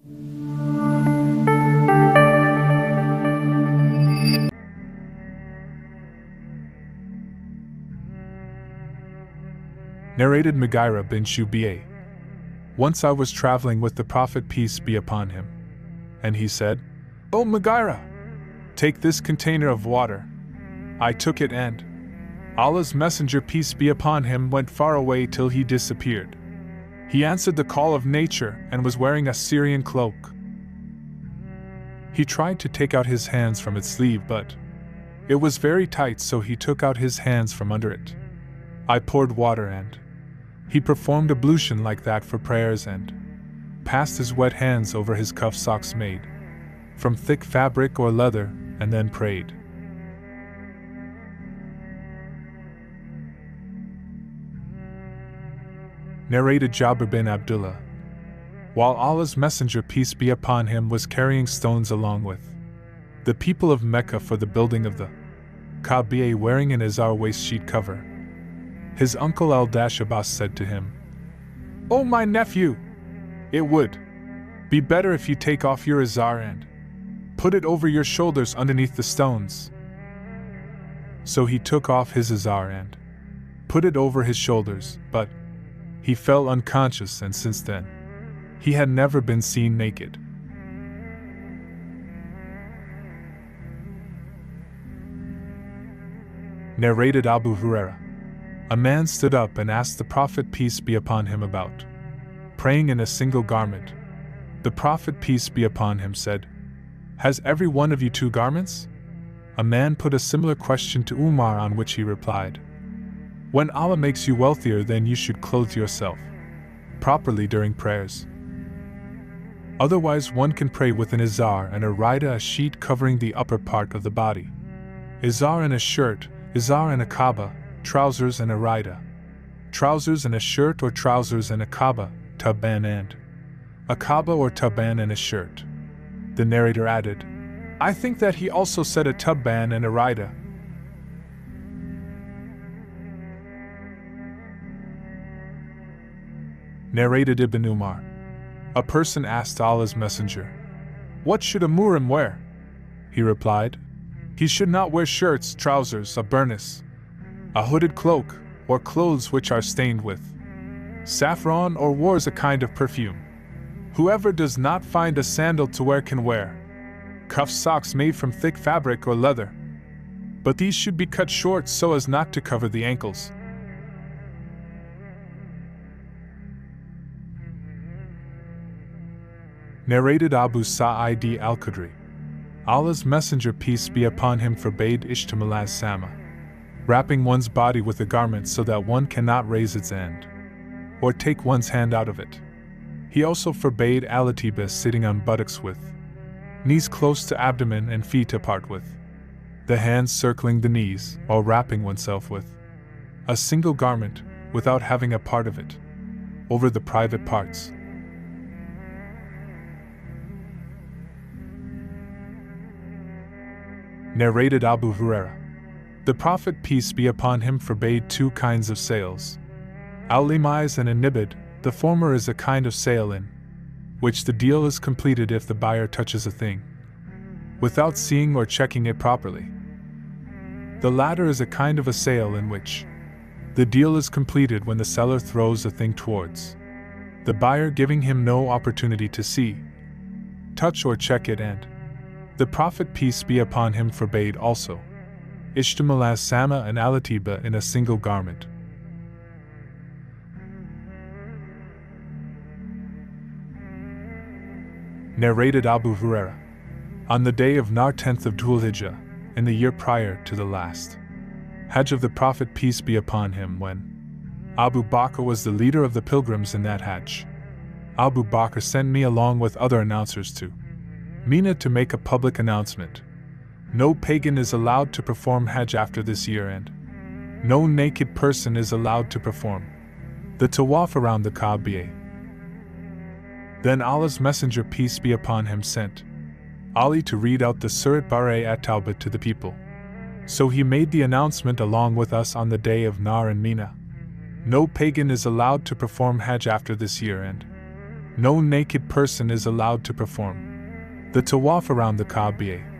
Narrated Mughira bin Shu'bah. Once I was traveling with the Prophet, peace be upon him, and he said, "O Mughira, take this container of water." I took it, and Allah's Messenger, peace be upon him, went far away till he disappeared. He answered the call of nature and was wearing a Syrian cloak. He tried to take out his hands from its sleeve, but it was very tight, so he took out his hands from under it. I poured water, and he performed ablution like that for prayers and passed his wet hands over his cuff socks made from thick fabric or leather, and then prayed. Narrated Jabir bin Abdullah. While Allah's Messenger, peace be upon him, was carrying stones along with the people of Mecca for the building of the Kaaba, wearing an izar waist sheet cover, his uncle Al-Abbas said to him, "O my nephew, it would be better if you take off your izar and put it over your shoulders underneath the stones." So he took off his izar and put it over his shoulders, but he fell unconscious, and since then he had never been seen naked. Narrated Abu Hurairah. A man stood up and asked the Prophet, peace be upon him, about praying in a single garment. The Prophet, peace be upon him, said, "Has every one of you 2 garments?" A man put a similar question to Umar, on which he replied, "When Allah makes you wealthier, then you should clothe yourself properly during prayers. Otherwise one can pray with an izar and a raida, a sheet covering the upper part of the body. Izar and a shirt, izar and a kaba, trousers and a raida. Trousers and a shirt, or trousers and a kaba, taban and a kaba or taban and a shirt." The narrator added, "I think that he also said a taban and a raida." Narrated Ibn Umar. A person asked Allah's Messenger, "What should a muhrim wear?" He replied, "He should not wear shirts, trousers, a burnous, a hooded cloak, or clothes which are stained with saffron or wears a kind of perfume. Whoever does not find a sandal to wear can wear cuff socks made from thick fabric or leather, but these should be cut short so as not to cover the ankles." Narrated Abu Sa'id al-Khudri. Allah's Messenger, peace be upon him, forbade ishtimal as-sama, wrapping one's body with a garment so that one cannot raise its end or take one's hand out of it. He also forbade al-atibah, sitting on buttocks with knees close to abdomen and feet apart, with the hands circling the knees, or wrapping oneself with a single garment without having a part of it over the private parts. Narrated Abu Hurairah. The Prophet, peace be upon him, forbade 2 kinds of sales, al-limais and a nibid. The former is a kind of sale in which the deal is completed if the buyer touches a thing without seeing or checking it properly. The latter is a kind of a sale in which the deal is completed when the seller throws a thing towards the buyer, giving him no opportunity to see, touch, or check it, and the Prophet, peace be upon him, forbade also ishtimal as-sama and al-atibah in a single garment. Narrated Abu Hurairah. On the day of Nar, 10th of Dhul Hijjah, in the year prior to the last Hajj of the Prophet, peace be upon him, when Abu Bakr was the leader of the pilgrims in that Hajj, Abu Bakr sent me along with other announcers to Mina to make a public announcement. No pagan is allowed to perform Hajj after this year, and no naked person is allowed to perform the tawaf around the Kaaba. Then Allah's Messenger, peace be upon him, sent Ali to read out the Surat Bara at-Tawbah to the people. So he made the announcement along with us on the day of Nar and Mina. No pagan is allowed to perform Hajj after this year, and No naked person is allowed to perform the tawaf around the Kaaba.